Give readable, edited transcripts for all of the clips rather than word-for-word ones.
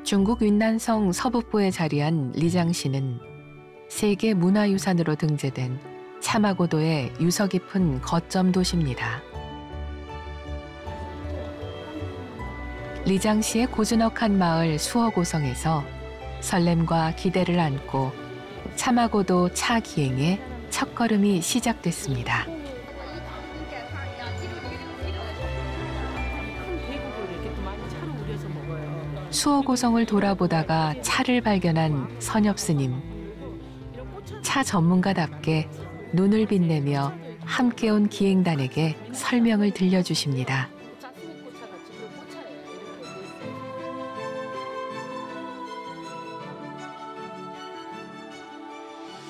중국 윈난성 서북부에 자리한 리장시는 세계 문화유산으로 등재된 차마고도의 유서 깊은 거점 도시입니다. 리장시의 고즈넉한 마을 수어고성에서 설렘과 기대를 안고 차마고도 차 기행의 첫걸음이 시작됐습니다. 수어고성을 돌아보다가 차를 발견한 선엽스님. 차 전문가답게 눈을 빛내며 함께 온 기행단에게 설명을 들려주십니다.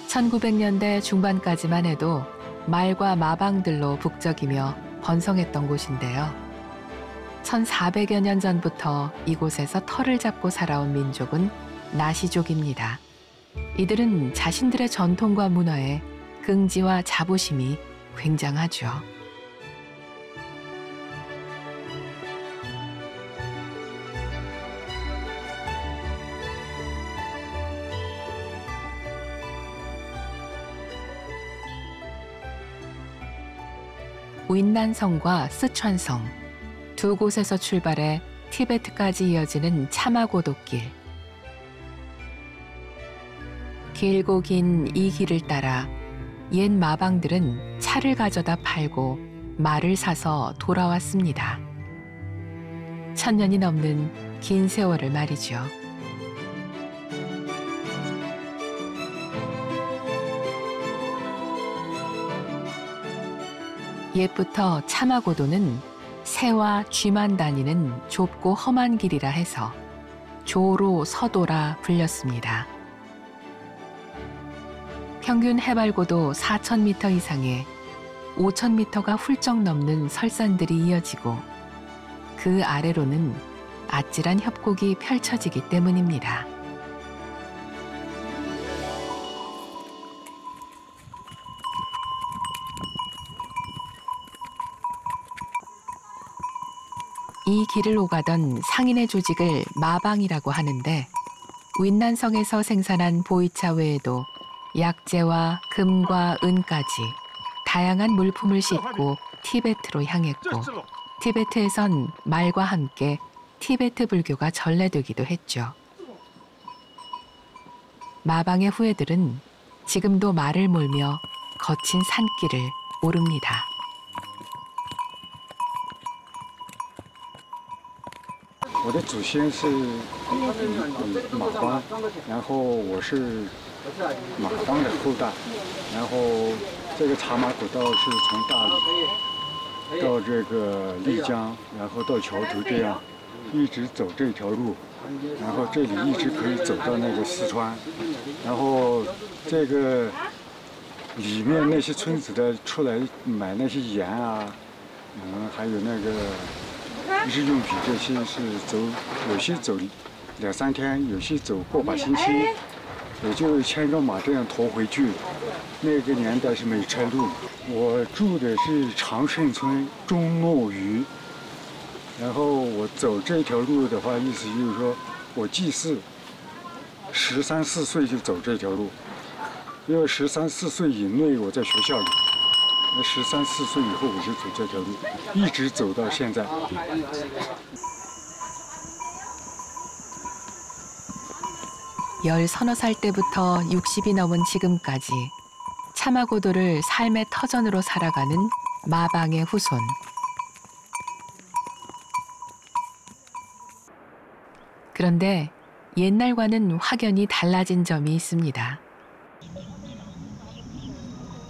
(1900년대) 중반까지만 해도 말과 마방들로 북적이며 번성했던 곳인데요. 1400여 년 전부터 이곳에서 터를 잡고 살아온 민족은 나시족입니다. 이들은 자신들의 전통과 문화에 긍지와 자부심이 굉장하죠. 윈난성과 스촨성 두 곳에서 출발해 티베트까지 이어지는 차마고도길. 길고 긴 이 길을 따라 옛 마방들은 차를 가져다 팔고 말을 사서 돌아왔습니다. 1000년이 넘는 긴 세월을 말이죠. 옛부터 차마고도는 새와 쥐만 다니는 좁고 험한 길이라 해서 조로 서도라 불렸습니다. 평균 해발고도 4000m 이상의 5000m가 훌쩍 넘는 설산들이 이어지고 그 아래로는 아찔한 협곡이 펼쳐지기 때문입니다. 이 길을 오가던 상인의 조직을 마방이라고 하는데 윈난성에서 생산한 보이차 외에도 약재와 금과 은까지 다양한 물품을 싣고 티베트로 향했고 티베트에선 말과 함께 티베트 불교가 전래되기도 했죠. 마방의 후예들은 지금도 말을 몰며 거친 산길을 오릅니다. 我的祖先是马帮，然后我是马帮的后代，然后这个茶马古道是从大理到这个丽江，然后到桥头这样一直走这条路，然后这里一直可以走到那个四川，然后这个里面那些村子的出来买那些盐啊，还有那个。 日用品这些是走，有些走2、3天，有些走个把星期，也就牵着马这样驮回去。那个年代是没有车路。我住的是长顺村中诺余，然后我走这条路的话，意思就是说我祭祀13、14岁就走这条路，因为13、14岁以内我在学校里。 13、14岁以后，我就走这条路，一直走到现在。 10서너 살 때부터 60이 넘은 지금까지 차마고도를 삶의 터전으로 살아가는 마방의 후손. 그런데 옛날과는 확연히 달라진 점이 있습니다.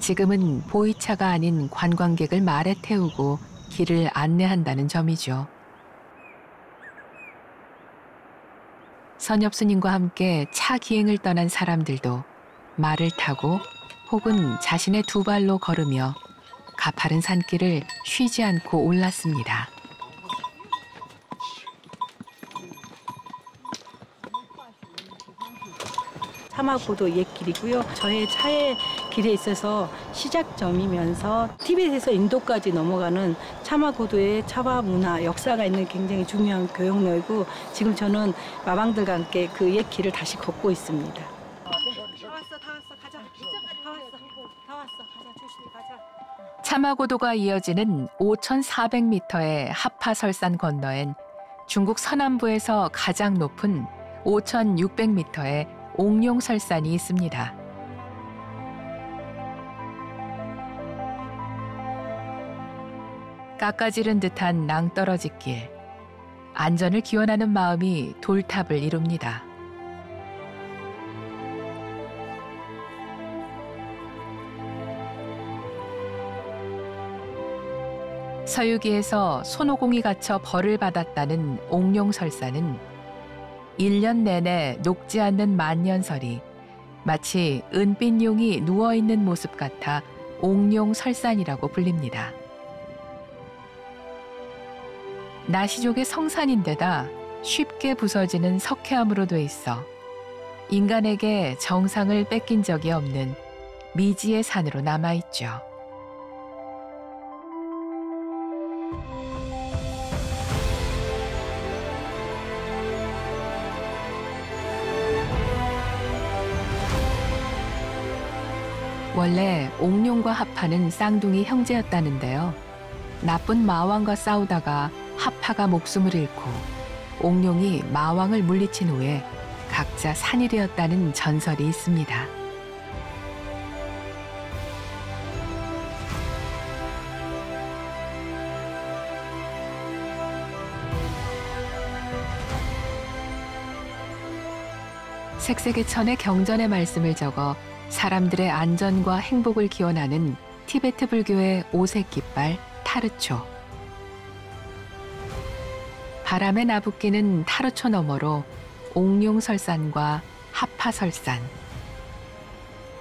지금은 보이차가 아닌 관광객을 말에 태우고 길을 안내한다는 점이죠. 선엽스님과 함께 차 기행을 떠난 사람들도 말을 타고 혹은 자신의 두 발로 걸으며 가파른 산길을 쉬지 않고 올랐습니다. 차마고도 옛길이고요. 저의 차의 길에 있어서 시작점이면서 티벳에서 인도까지 넘어가는 차마고도의 차와 문화, 역사가 있는 굉장히 중요한 교역로이고 지금 저는 마방들과 함께 그 옛길을 다시 걷고 있습니다. 다 왔어, 가자. 다 왔어, 가자, 조심히 가자. 차마고도가 이어지는 5,400m의 하파설산 건너엔 중국 서남부에서 가장 높은 5,600m의 옥룡설산이 있습니다. 깎아지른 듯한 낭떠러지 길. 안전을 기원하는 마음이 돌탑을 이룹니다. 서유기에서 손오공이 갇혀 벌을 받았다는 옥룡설산은 1년 내내 녹지 않는 만년설이 마치 은빛용이 누워있는 모습 같아 옥룡설산이라고 불립니다. 나시족의 성산인데다 쉽게 부서지는 석회암으로 돼 있어 인간에게 정상을 뺏긴 적이 없는 미지의 산으로 남아있죠. 원래 옥룡과 하파는 쌍둥이 형제였다는데요. 나쁜 마왕과 싸우다가 하파가 목숨을 잃고 옥룡이 마왕을 물리친 후에 각자 산이 되었다는 전설이 있습니다. 색색의천의 경전의 말씀을 적어 사람들의 안전과 행복을 기원하는 티베트 불교의 오색 깃발 타르초. 바람에 나부끼는 타르초 너머로 옥룡설산과 하파설산,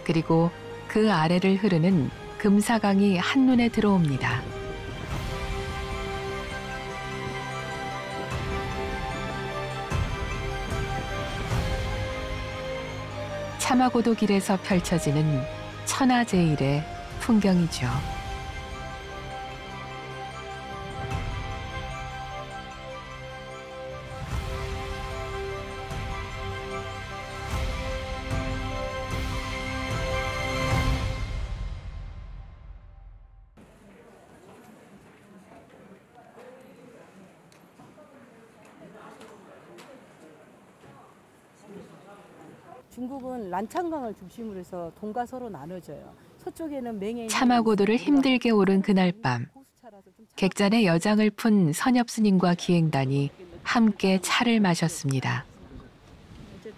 그리고 그 아래를 흐르는 금사강이 한눈에 들어옵니다. 차마고도 길에서 펼쳐지는 천하제일의 풍경이죠. 중국은 란창강을 중심으로 해서 동과 서로 나눠져요. 서쪽에는 맹해 차마고도를 힘들게 오른 그날 밤, 객잔에 여장을 푼 선엽스님과 기행단이 함께 차를 마셨습니다.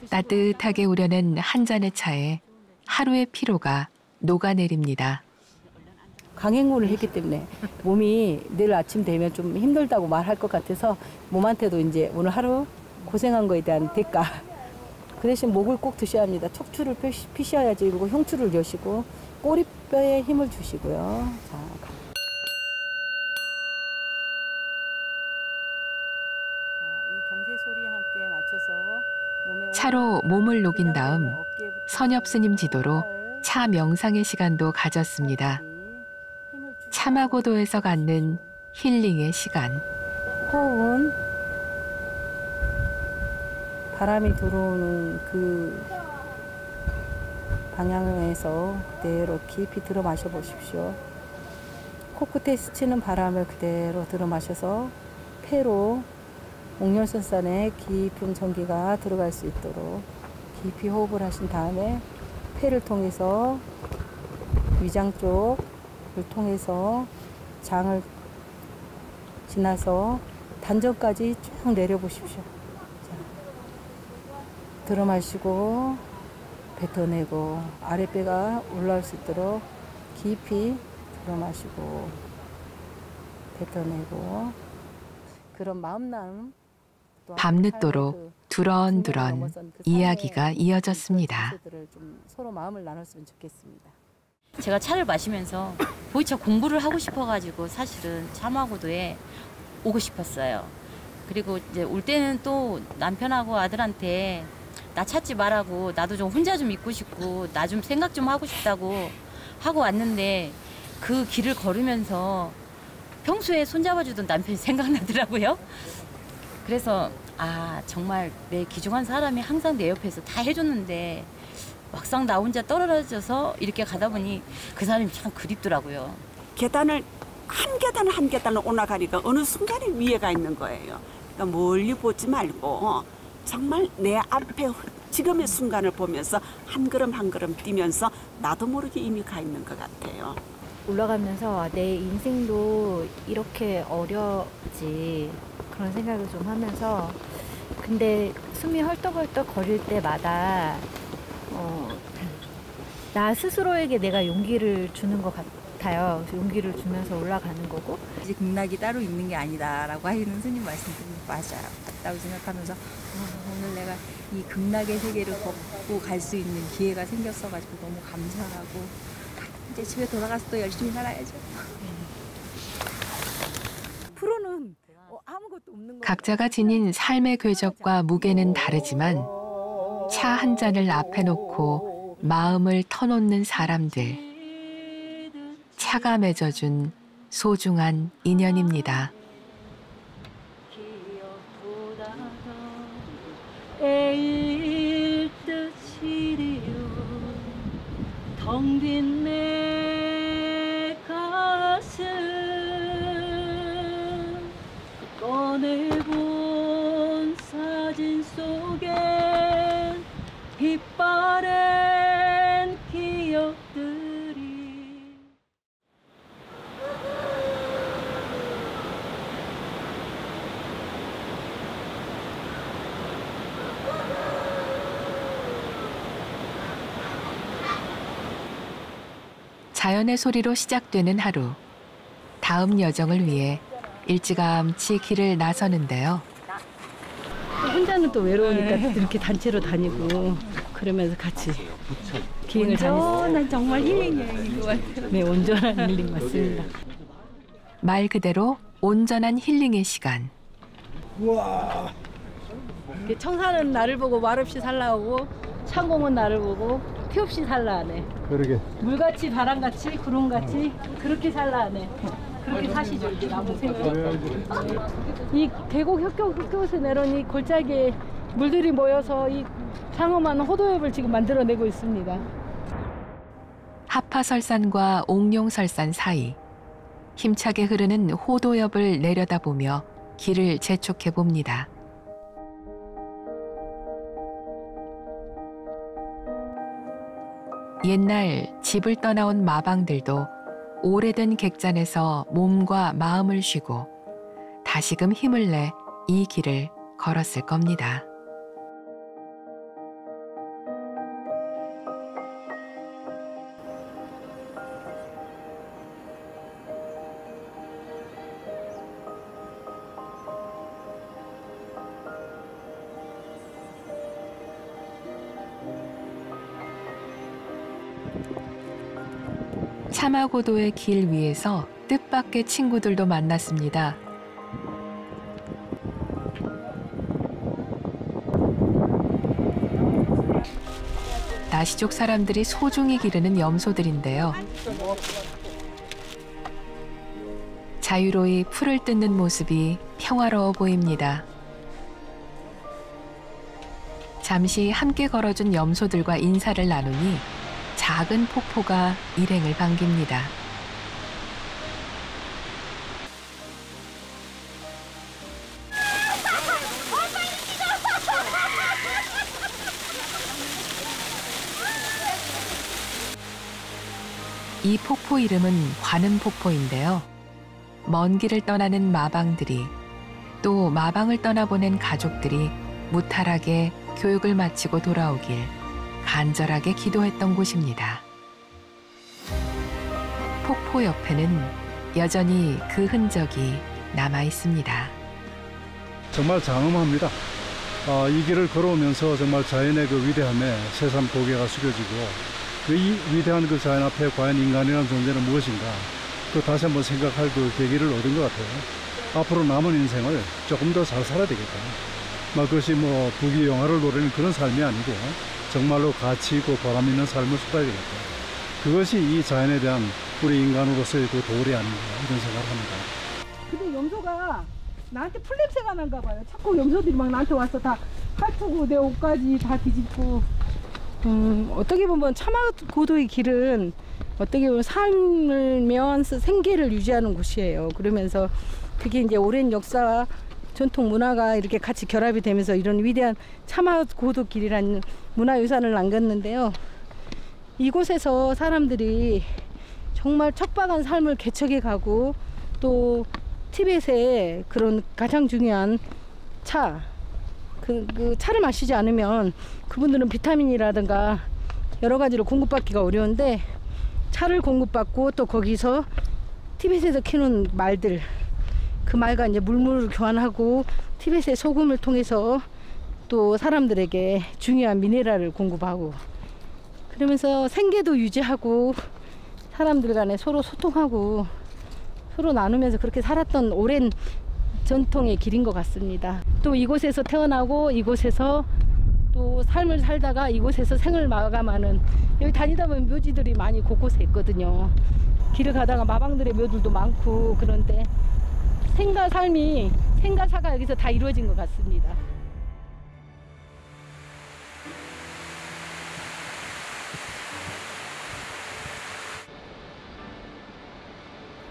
따뜻하게 우려낸 한 잔의 차에 하루의 피로가 녹아내립니다. 강행군을 했기 때문에 몸이 내일 아침 되면 좀 힘들다고 말할 것 같아서 몸한테도 이제 오늘 하루 고생한 거에 대한 대가. 그 대신 목을 꼭 드셔야 합니다. 척추를 피셔야지. 그리고 흉추를 여시고 꼬리뼈에 힘을 주시고요. 자, 이 경제 소리에 함께 맞춰서 차로 몸을 녹인 다음 선엽스님 지도로 차 명상의 시간도 가졌습니다. 차마고도에서 갖는 힐링의 시간. 호흡은 바람이 들어오는 그 방향에서 그대로 깊이 들어 마셔 보십시오. 코끝에 스치는 바람을 그대로 들어 마셔서 폐로 옥룡설산에 깊은 전기가 들어갈 수 있도록 깊이 호흡을 하신 다음에 폐를 통해서 위장 쪽을 통해서 장을 지나서 단전까지 쭉 내려보십시오. 들어 마시고 뱉어내고 아랫배가 올라올 수 있도록 깊이 들어 마시고 뱉어내고 그런 마음남 밤늦도록 두런두런 이야기가 이어졌습니다. 좀 서로 마음을 나눴으면 좋겠습니다. 제가 차를 마시면서 보이차 공부를 하고 싶어가지고 사실은 차마고도에 오고 싶었어요. 그리고 이제 올 때는 또 남편하고 아들한테 나 찾지 말라고 나도 좀 혼자 좀 있고 싶고 나 좀 생각 좀 하고 싶다고 하고 왔는데 그 길을 걸으면서 평소에 손잡아주던 남편이 생각나더라고요. 그래서 아 정말 내 귀중한 사람이 항상 내 옆에서 다 해줬는데 막상 나 혼자 떨어져서 이렇게 가다 보니 그 사람이 참 그립더라고요. 계단을 한 계단을 올라가니까 어느 순간에 위에가 있는 거예요. 그러니까 멀리 보지 말고 정말 내 앞에 지금의 순간을 보면서 한 걸음 한 걸음 뛰면서 나도 모르게 이미 가 있는 것 같아요. 올라가면서 내 인생도 이렇게 어렵지 그런 생각을 좀 하면서 근데 숨이 헐떡헐떡 거릴 때마다 나 스스로에게 내가 용기를 주는 것 같아요. 용기를 주면서 올라가는 거고 이제 극락이 따로 있는 게 아니다라고 하시는 스님 말씀들이 맞아요. 맞다고 생각하면서 오늘 내가 이 극락의 세계를 걷고 갈 수 있는 기회가 생겼어가지고 너무 감사하고 이제 집에 돌아가서 또 열심히 살아야죠. 프로는 아무것도 없는 거. 각자가 지닌 삶의 궤적과 무게는 다르지만 차 한 잔을 앞에 놓고 마음을 터놓는 사람들. 차가 맺어준 소중한 인연입니다. 에일 듯이리요 텅 빈 내 가슴 꺼내본 사진 속엔 빛바랜 기억들이 자연의 소리로 시작되는 하루. 다음 여정을 위해 일찌감치 길을 나서는데요. 혼자는 또 외로우니까 이렇게 단체로 다니고 그러면서 같이 기행을 다니고 난 정말 힐링 여행인 것 같아요. 네, 온전한 힐링 맞습니다. 말 그대로 온전한 힐링의 시간. 청사는 나를 보고 말없이 살라오고 창공은 나를 보고 피 없이 살라 하네. 그러게. 물같이 바람같이 구름같이 그렇게 살라 하네. 그렇게 사시죠 이제 나무 생각. 이 계곡 혁교에서 내려온 이 골짜기에 물들이 모여서 이 장엄한 호도엽을 지금 만들어내고 있습니다. 하파설산과 옥룡설산 사이 힘차게 흐르는 호도엽을 내려다보며 길을 재촉해 봅니다. 옛날 집을 떠나온 마방들도 오래된 객잔에서 몸과 마음을 쉬고 다시금 힘을 내 이 길을 걸었을 겁니다. 차마고도의 길 위에서 뜻밖의 친구들도 만났습니다. 나시족 사람들이 소중히 기르는 염소들인데요. 자유로이 풀을 뜯는 모습이 평화로워 보입니다. 잠시 함께 걸어준 염소들과 인사를 나누니 작은 폭포가 일행을 반깁니다. 이 폭포 이름은 관음폭포인데요. 먼 길을 떠나는 마방들이 또 마방을 떠나보낸 가족들이 무탈하게 교육을 마치고 돌아오길 간절하게 기도했던 곳입니다. 폭포 옆에는 여전히 그 흔적이 남아 있습니다. 정말 장엄합니다. 이 길을 걸어오면서 정말 자연의 그 위대함에 새삼 고개가 숙여지고 이 위대한 그 자연 앞에 과연 인간이라는 존재는 무엇인가 또 다시 한번 생각할 그 계기를 얻은 것 같아요. 앞으로 남은 인생을 조금 더 잘 살아야 되겠다. 그것이 뭐 부귀영화를 노리는 그런 삶이 아니고 정말로 가치 있고 보람 있는 삶을 살아야 되겠다. 그것이 이 자연에 대한 우리 인간으로서의 그 도리 아닌가 이런 생각을 합니다. 근데 염소가 나한테 풀냄새가 난가 봐요. 자꾸 염소들이 막 나한테 와서 다 핥고 내 옷까지 다 뒤집고. 어떻게 보면 차마고도의 길은 어떻게 보면 살면서 생계를 유지하는 곳이에요. 그러면서 그게 이제 오랜 역사와 전통 문화가 이렇게 같이 결합이 되면서 이런 위대한 차마고도 길이라는 문화유산을 남겼는데요. 이곳에서 사람들이 정말 척박한 삶을 개척해 가고 또 티벳의 그런 가장 중요한 차, 그 차를 마시지 않으면 그분들은 비타민이라든가 여러 가지로 공급받기가 어려운데 차를 공급받고 또 거기서 티벳에서 키우는 말들, 그 말과 이제 물물을 교환하고 티벳의 소금을 통해서 또 사람들에게 중요한 미네랄을 공급하고 그러면서 생계도 유지하고 사람들 간에 서로 소통하고 서로 나누면서 그렇게 살았던 오랜 전통의 길인 것 같습니다. 또 이곳에서 태어나고 이곳에서 또 삶을 살다가 이곳에서 생을 마감하는, 여기 다니다 보면 묘지들이 많이 곳곳에 있거든요. 길을 가다가 마방들의 묘들도 많고 그런데 생과 삶이, 생과 사가 여기서 다 이루어진 것 같습니다.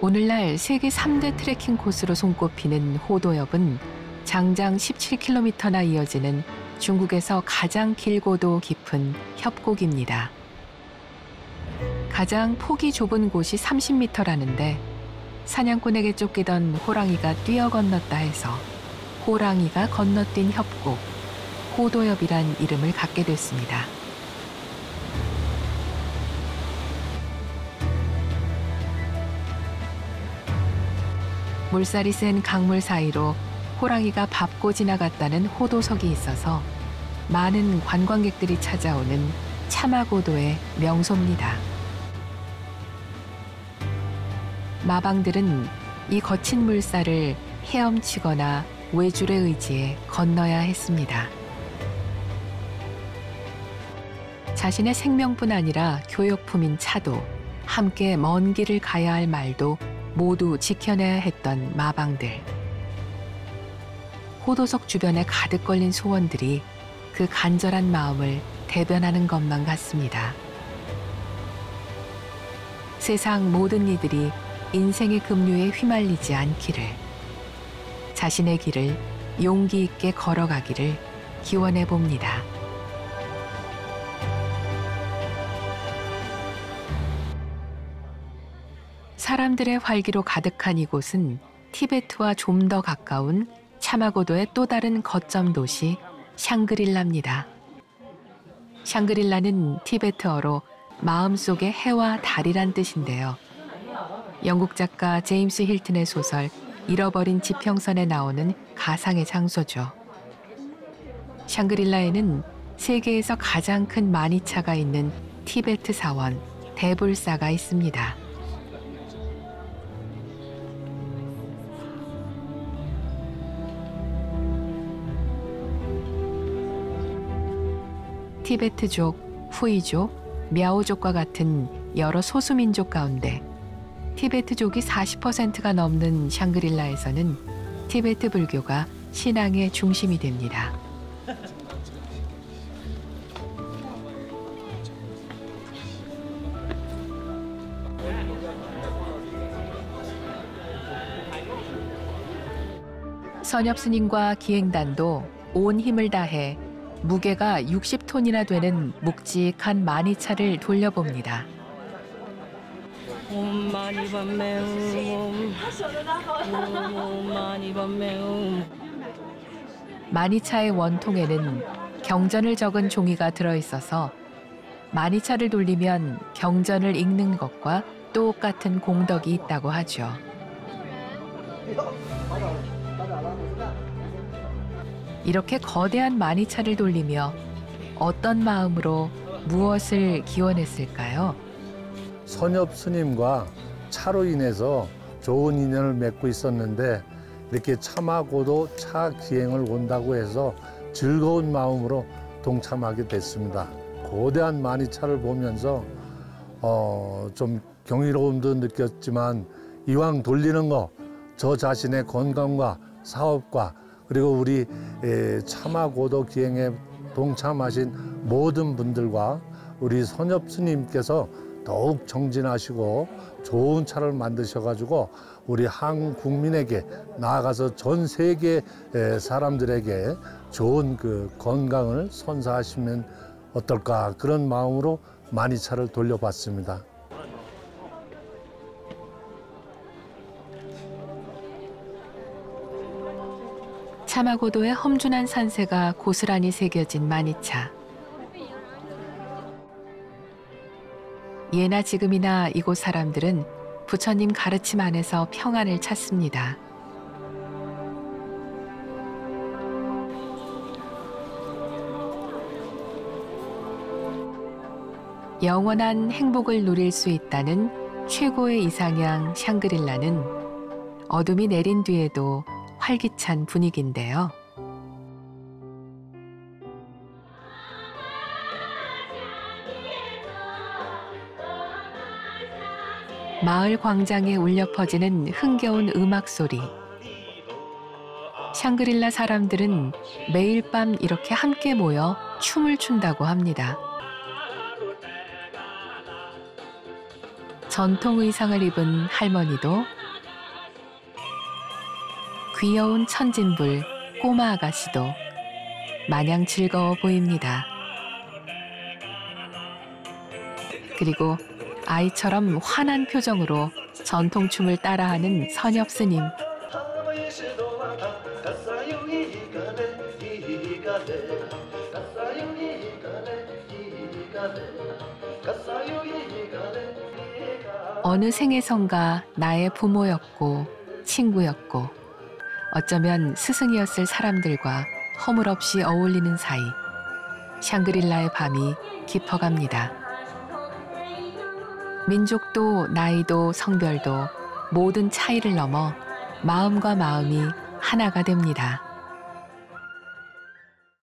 오늘날 세계 3대 트레킹 코스로 손꼽히는 호도엽은 장장 17km나 이어지는 중국에서 가장 길고도 깊은 협곡입니다. 가장 폭이 좁은 곳이 30m라는데 사냥꾼에게 쫓기던 호랑이가 뛰어 건넜다 해서 호랑이가 건너뛴 협곡, 호도엽이란 이름을 갖게 됐습니다. 물살이 센 강물 사이로 호랑이가 밟고 지나갔다는 호도석이 있어서 많은 관광객들이 찾아오는 차마고도의 명소입니다. 마방들은 이 거친 물살을 헤엄치거나 외줄에 의지해 건너야 했습니다. 자신의 생명뿐 아니라 교역품인 차도, 함께 먼 길을 가야 할 말도 모두 지켜내야 했던 마방들. 호도석 주변에 가득 걸린 소원들이 그 간절한 마음을 대변하는 것만 같습니다. 세상 모든 이들이 인생의 급류에 휘말리지 않기를, 자신의 길을 용기 있게 걸어가기를 기원해 봅니다. 사람들의 활기로 가득한 이곳은 티베트와 좀 더 가까운 차마고도의 또 다른 거점 도시 샹그릴라입니다. 샹그릴라는 티베트어로 마음속의 해와 달이란 뜻인데요. 영국 작가 제임스 힐튼의 소설 잃어버린 지평선에 나오는 가상의 장소죠. 샹그릴라에는 세계에서 가장 큰 마니차가 있는 티베트 사원 대불사가 있습니다. 티베트족, 후이족, 미아오족과 같은 여러 소수민족 가운데 티베트족이 40%가 넘는 샹그릴라에서는 티베트 불교가 신앙의 중심이 됩니다. 선엽스님과 기행단도 온 힘을 다해 무게가 60톤이나 되는 묵직한 마니차를 돌려봅니다. 옴 마니 밤매 옴 마니 밤매 옴. 마니차의 원통에는 경전을 적은 종이가 들어있어서 마니차를 돌리면 경전을 읽는 것과 똑같은 공덕이 있다고 하죠. 이렇게 거대한 마니차를 돌리며 어떤 마음으로 무엇을 기원했을까요? 선엽 스님과 차로 인해서 좋은 인연을 맺고 있었는데 이렇게 차마고도 차 기행을 온다고 해서 즐거운 마음으로 동참하게 됐습니다. 거대한 마니차를 보면서 좀 경이로움도 느꼈지만 이왕 돌리는 거 저 자신의 건강과 사업과 그리고 우리 차마고도 기행에 동참하신 모든 분들과 우리 선엽 스님께서 더욱 정진하시고 좋은 차를 만드셔가지고 우리 한국 국민에게 나아가서 전 세계 사람들에게 좋은 그 건강을 선사하시면 어떨까 그런 마음으로 마니차를 돌려봤습니다. 차마고도의 험준한 산세가 고스란히 새겨진 마니차. 예나 지금이나 이곳 사람들은 부처님 가르침 안에서 평안을 찾습니다. 영원한 행복을 누릴 수 있다는 최고의 이상향 샹그릴라는 어둠이 내린 뒤에도 활기찬 분위기인데요. 마을 광장에 울려 퍼지는 흥겨운 음악 소리. 샹그릴라 사람들은 매일 밤 이렇게 함께 모여 춤을 춘다고 합니다. 전통 의상을 입은 할머니도 귀여운 천진불 꼬마 아가씨도 마냥 즐거워 보입니다. 그리고 아이처럼 환한 표정으로 전통춤을 따라하는 선엽 스님. 어느 생에선가 나의 부모였고 친구였고 어쩌면 스승이었을 사람들과 허물없이 어울리는 사이 샹그릴라의 밤이 깊어갑니다. 민족도 나이도 성별도 모든 차이를 넘어 마음과 마음이 하나가 됩니다.